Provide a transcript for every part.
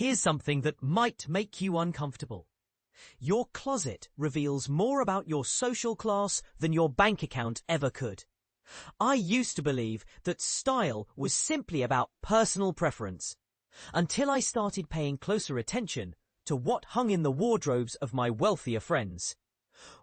Here's something that might make you uncomfortable. Your closet reveals more about your social class than your bank account ever could. I used to believe that style was simply about personal preference, until I started paying closer attention to what hung in the wardrobes of my wealthier friends.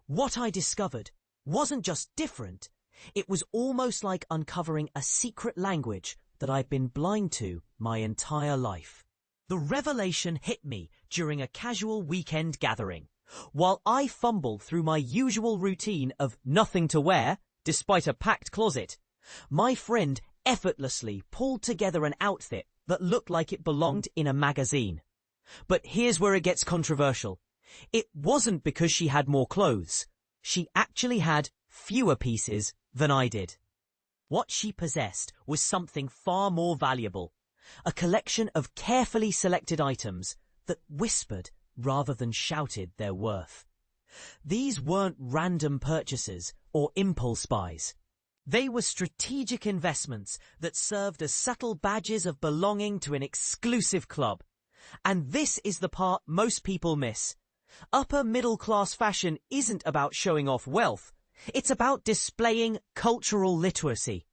What I discovered wasn't just different, it was almost like uncovering a secret language that I'd been blind to my entire life. The revelation hit me during a casual weekend gathering. While I fumbled through my usual routine of nothing to wear, despite a packed closet, my friend effortlessly pulled together an outfit that looked like it belonged in a magazine. But here's where it gets controversial. It wasn't because she had more clothes. She actually had fewer pieces than I did. What she possessed was something far more valuable. A collection of carefully selected items that whispered rather than shouted their worth. These weren't random purchases or impulse buys. They were strategic investments that served as subtle badges of belonging to an exclusive club. And this is the part most people miss. Upper middle class fashion isn't about showing off wealth. It's about displaying cultural literacy.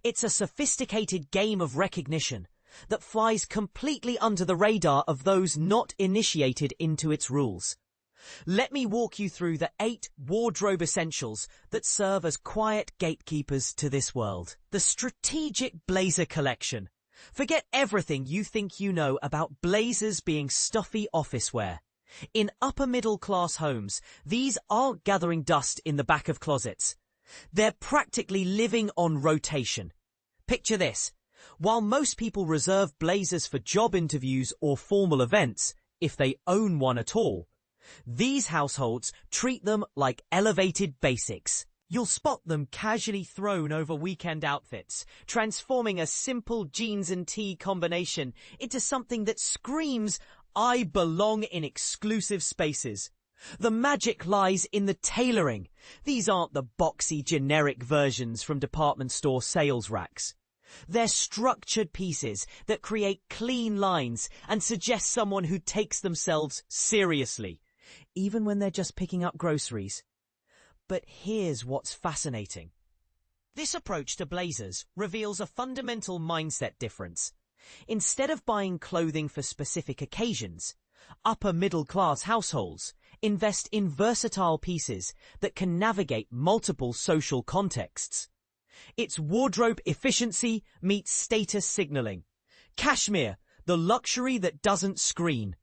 It's a sophisticated game of recognition that flies completely under the radar of those not initiated into its rules. Let me walk you through the 8 wardrobe essentials that serve as quiet gatekeepers to this world. The Strategic Blazer Collection. Forget everything you think you know about blazers being stuffy office wear. In upper middle class homes, these aren't gathering dust in the back of closets. They're practically living on rotation. Picture this. While most people reserve blazers for job interviews or formal events, if they own one at all, these households treat them like elevated basics. You'll spot them casually thrown over weekend outfits, transforming a simple jeans and tee combination into something that screams, "I belong in exclusive spaces." The magic lies in the tailoring. These aren't the boxy generic versions from department store sales racks. They're structured pieces that create clean lines and suggest someone who takes themselves seriously, even when they're just picking up groceries. But here's what's fascinating. This approach to blazers reveals a fundamental mindset difference. Instead of buying clothing for specific occasions, upper middle class households invest in versatile pieces that can navigate multiple social contexts. It's wardrobe efficiency meets status signaling. Cashmere, the luxury that doesn't screen.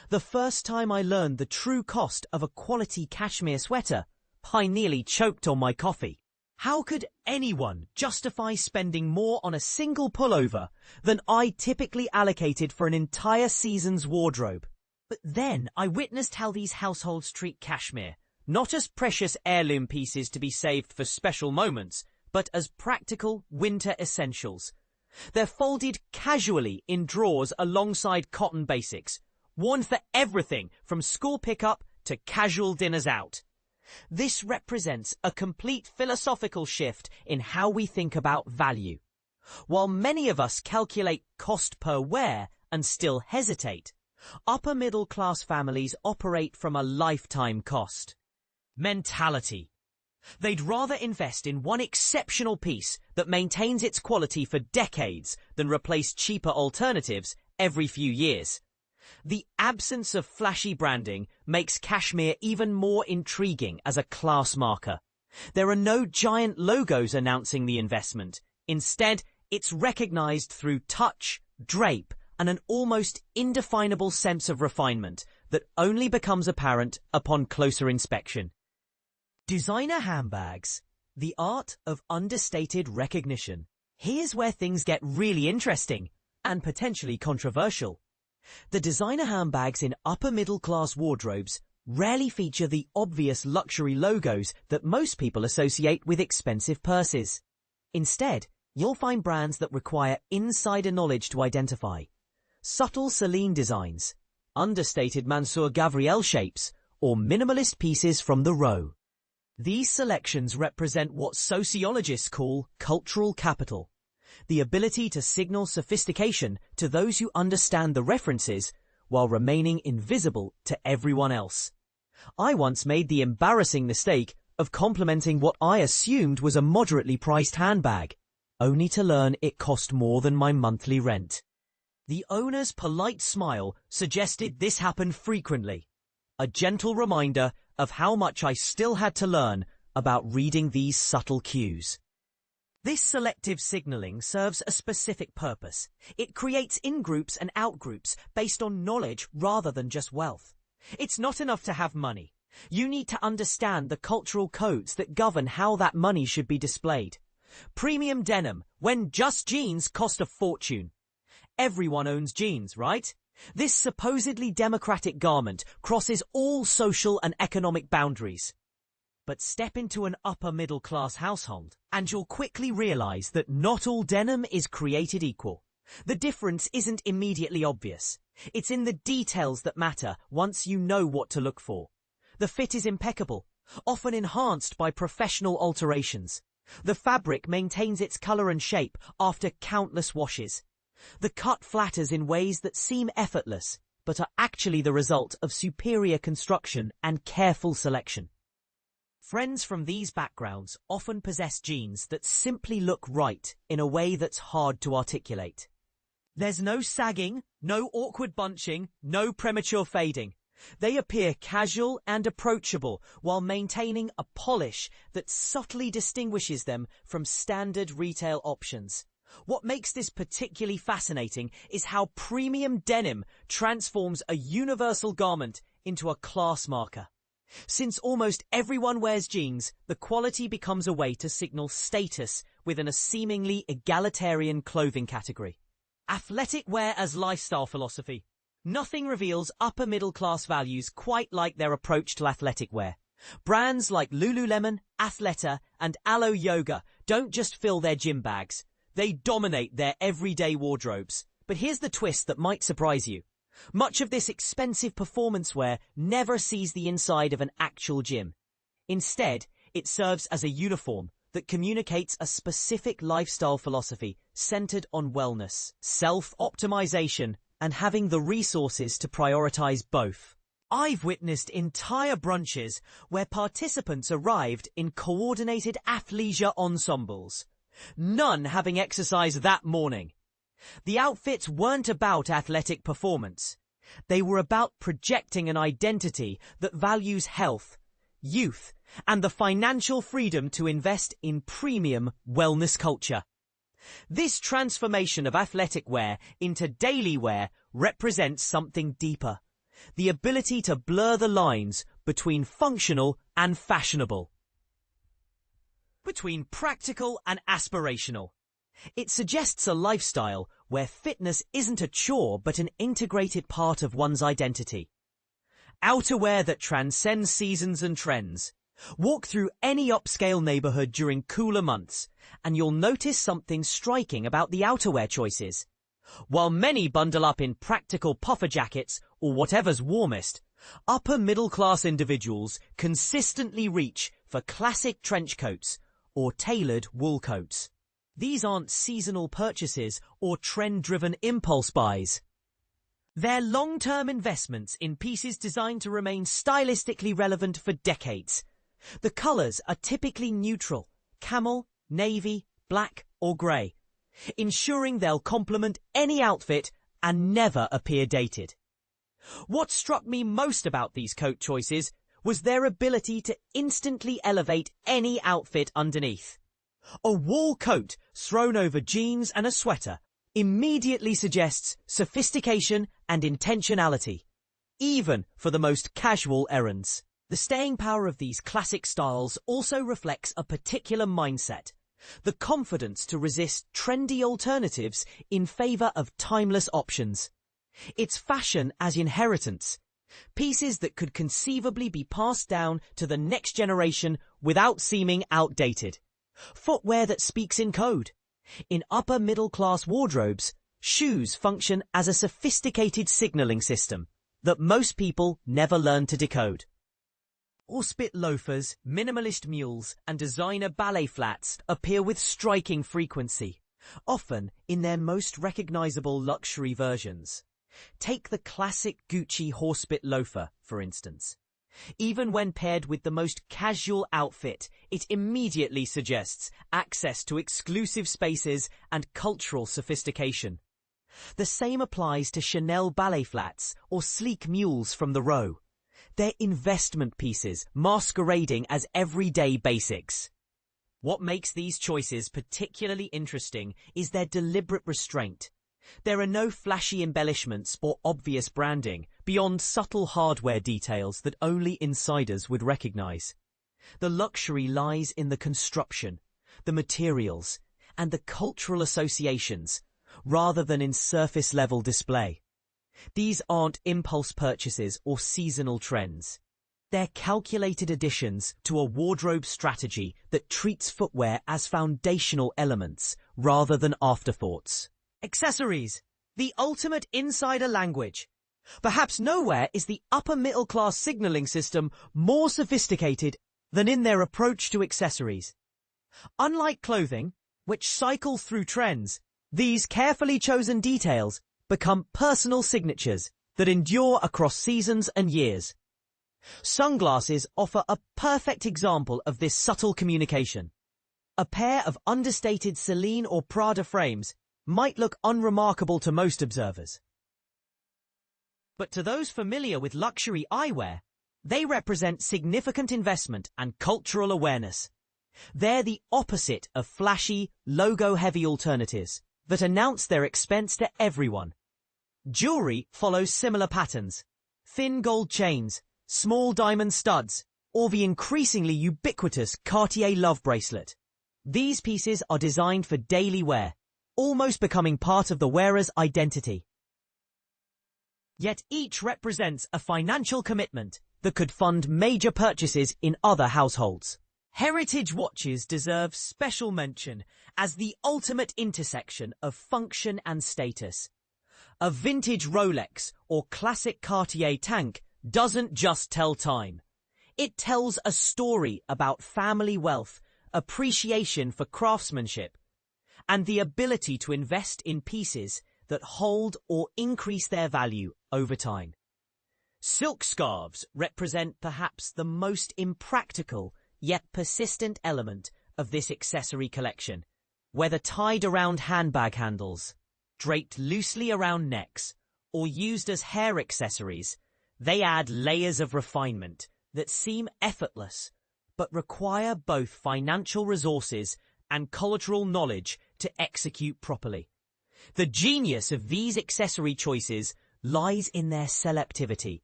The first time I learned the true cost of a quality cashmere sweater, I nearly choked on my coffee. How could anyone justify spending more on a single pullover than I typically allocated for an entire season's wardrobe? But then I witnessed how these households treat cashmere, not as precious heirloom pieces to be saved for special moments, but as practical winter essentials. They're folded casually in drawers alongside cotton basics, worn for everything from school pickup to casual dinners out. This represents a complete philosophical shift in how we think about value. While many of us calculate cost per wear and still hesitate, upper middle class families operate from a lifetime cost mentality. They'd rather invest in one exceptional piece that maintains its quality for decades than replace cheaper alternatives every few years. The absence of flashy branding makes cashmere even more intriguing as a class marker. There are no giant logos announcing the investment. Instead, it's recognized through touch, drape, and an almost indefinable sense of refinement that only becomes apparent upon closer inspection. Designer handbags, the art of understated recognition. Here's where things get really interesting and potentially controversial. The designer handbags in upper middle class wardrobes rarely feature the obvious luxury logos that most people associate with expensive purses. Instead, you'll find brands that require insider knowledge to identify. Subtle Celine designs, understated Mansour Gavriel shapes, or minimalist pieces from the row. These selections represent what sociologists call cultural capital, the ability to signal sophistication to those who understand the references while remaining invisible to everyone else. I once made the embarrassing mistake of complimenting what I assumed was a moderately priced handbag, only to learn it cost more than my monthly rent. The owner's polite smile suggested this happened frequently, a gentle reminder of how much I still had to learn about reading these subtle cues. This selective signaling serves a specific purpose. It creates in-groups and out-groups based on knowledge rather than just wealth. It's not enough to have money. You need to understand the cultural codes that govern how that money should be displayed. Premium denim, when just jeans, cost a fortune. Everyone owns jeans, right? This supposedly democratic garment crosses all social and economic boundaries. But step into an upper-middle-class household, and you'll quickly realize that not all denim is created equal. The difference isn't immediately obvious. It's in the details that matter once you know what to look for. The fit is impeccable, often enhanced by professional alterations. The fabric maintains its color and shape after countless washes. The cut flatters in ways that seem effortless, but are actually the result of superior construction and careful selection. Friends from these backgrounds often possess jeans that simply look right in a way that's hard to articulate. There's no sagging, no awkward bunching, no premature fading. They appear casual and approachable while maintaining a polish that subtly distinguishes them from standard retail options. What makes this particularly fascinating is how premium denim transforms a universal garment into a class marker. Since almost everyone wears jeans, the quality becomes a way to signal status within a seemingly egalitarian clothing category. Athletic wear as lifestyle philosophy. Nothing reveals upper middle class values quite like their approach to athletic wear. Brands like Lululemon, Athleta, and Alo Yoga don't just fill their gym bags. They dominate their everyday wardrobes. But here's the twist that might surprise you. Much of this expensive performance wear never sees the inside of an actual gym. Instead, it serves as a uniform that communicates a specific lifestyle philosophy centered on wellness, self-optimization, and having the resources to prioritize both. I've witnessed entire brunches where participants arrived in coordinated athleisure ensembles, none having exercised that morning. The outfits weren't about athletic performance. They were about projecting an identity that values health, youth, and the financial freedom to invest in premium wellness culture. This transformation of athletic wear into daily wear represents something deeper: the ability to blur the lines between functional and fashionable, between practical and aspirational. It suggests a lifestyle where fitness isn't a chore but an integrated part of one's identity. Outerwear that transcends seasons and trends. Walk through any upscale neighborhood during cooler months, and you'll notice something striking about the outerwear choices. While many bundle up in practical puffer jackets or whatever's warmest, upper middle-class individuals consistently reach for classic trench coats or tailored wool coats. These aren't seasonal purchases or trend-driven impulse buys. They're long-term investments in pieces designed to remain stylistically relevant for decades. The colors are typically neutral: camel, navy, black, or grey, ensuring they'll complement any outfit and never appear dated. What struck me most about these coat choices was their ability to instantly elevate any outfit underneath. A wool coat thrown over jeans and a sweater immediately suggests sophistication and intentionality, even for the most casual errands. The staying power of these classic styles also reflects a particular mindset: the confidence to resist trendy alternatives in favor of timeless options. It's fashion as inheritance, pieces that could conceivably be passed down to the next generation without seeming outdated. Footwear that speaks in code. In upper middle-class wardrobes, shoes function as a sophisticated signaling system that most people never learn to decode. Orspit loafers, minimalist mules, and designer ballet flats appear with striking frequency, often in their most recognizable luxury versions. Take the classic Gucci horsebit loafer, for instance. Even when paired with the most casual outfit, it immediately suggests access to exclusive spaces and cultural sophistication. The same applies to Chanel ballet flats or sleek mules from the Row. They're investment pieces masquerading as everyday basics. What makes these choices particularly interesting is their deliberate restraint. There are no flashy embellishments or obvious branding beyond subtle hardware details that only insiders would recognize. The luxury lies in the construction, the materials, and the cultural associations, rather than in surface-level display. These aren't impulse purchases or seasonal trends. They're calculated additions to a wardrobe strategy that treats footwear as foundational elements rather than afterthoughts. Accessories, the ultimate insider language. Perhaps nowhere is the upper-middle-class signaling system more sophisticated than in their approach to accessories. Unlike clothing, which cycles through trends, these carefully chosen details become personal signatures that endure across seasons and years. Sunglasses offer a perfect example of this subtle communication. A pair of understated Celine or Prada frames might look unremarkable to most observers. But to those familiar with luxury eyewear, they represent significant investment and cultural awareness. They're the opposite of flashy, logo-heavy alternatives that announce their expense to everyone. Jewelry follows similar patterns: thin gold chains, small diamond studs, or the increasingly ubiquitous Cartier love bracelet. These pieces are designed for daily wear, almost becoming part of the wearer's identity. Yet each represents a financial commitment that could fund major purchases in other households. Heritage watches deserve special mention as the ultimate intersection of function and status. A vintage Rolex or classic Cartier tank doesn't just tell time. It tells a story about family wealth, appreciation for craftsmanship, and the ability to invest in pieces that hold or increase their value over time. Silk scarves represent perhaps the most impractical yet persistent element of this accessory collection. Whether tied around handbag handles, draped loosely around necks, or used as hair accessories, they add layers of refinement that seem effortless, but require both financial resources and cultural knowledge to execute properly. The genius of these accessory choices lies in their selectivity.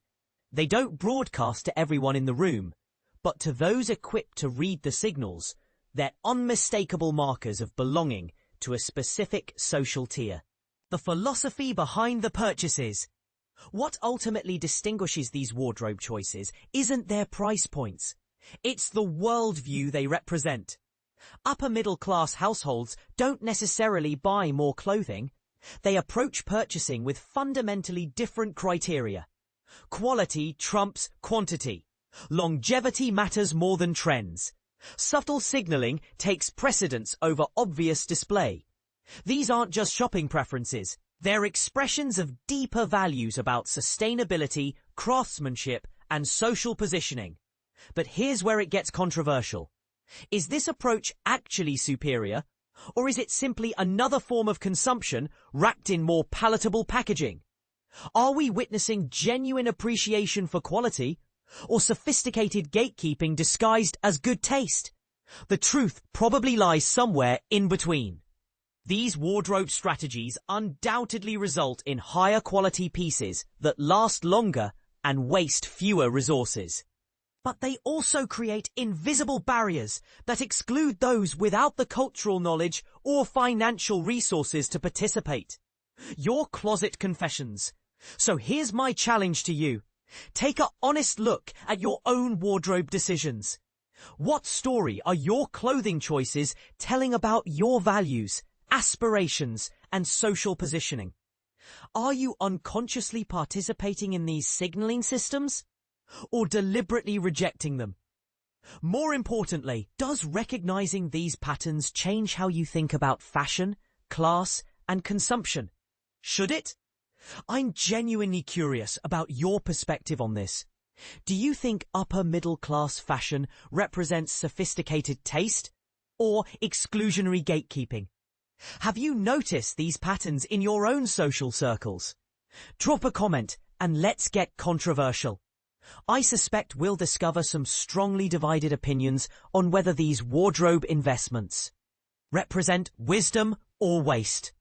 They don't broadcast to everyone in the room, but to those equipped to read the signals, they're unmistakable markers of belonging to a specific social tier. The philosophy behind the purchases. What ultimately distinguishes these wardrobe choices isn't their price points. It's the worldview they represent. Upper-middle-class households don't necessarily buy more clothing. They approach purchasing with fundamentally different criteria. Quality trumps quantity. Longevity matters more than trends. Subtle signaling takes precedence over obvious display. These aren't just shopping preferences. They're expressions of deeper values about sustainability, craftsmanship, and social positioning. But here's where it gets controversial. Is this approach actually superior, or is it simply another form of consumption wrapped in more palatable packaging? Are we witnessing genuine appreciation for quality, or sophisticated gatekeeping disguised as good taste? The truth probably lies somewhere in between. These wardrobe strategies undoubtedly result in higher quality pieces that last longer and waste fewer resources. But they also create invisible barriers that exclude those without the cultural knowledge or financial resources to participate. Your closet confessions. So here's my challenge to you. Take an honest look at your own wardrobe decisions. What story are your clothing choices telling about your values, aspirations, and social positioning? Are you unconsciously participating in these signaling systems, or deliberately rejecting them? More importantly, does recognizing these patterns change how you think about fashion, class, and consumption? Should it? I'm genuinely curious about your perspective on this. Do you think upper middle class fashion represents sophisticated taste or exclusionary gatekeeping? Have you noticed these patterns in your own social circles? Drop a comment and let's get controversial. I suspect we'll discover some strongly divided opinions on whether these wardrobe investments represent wisdom or waste.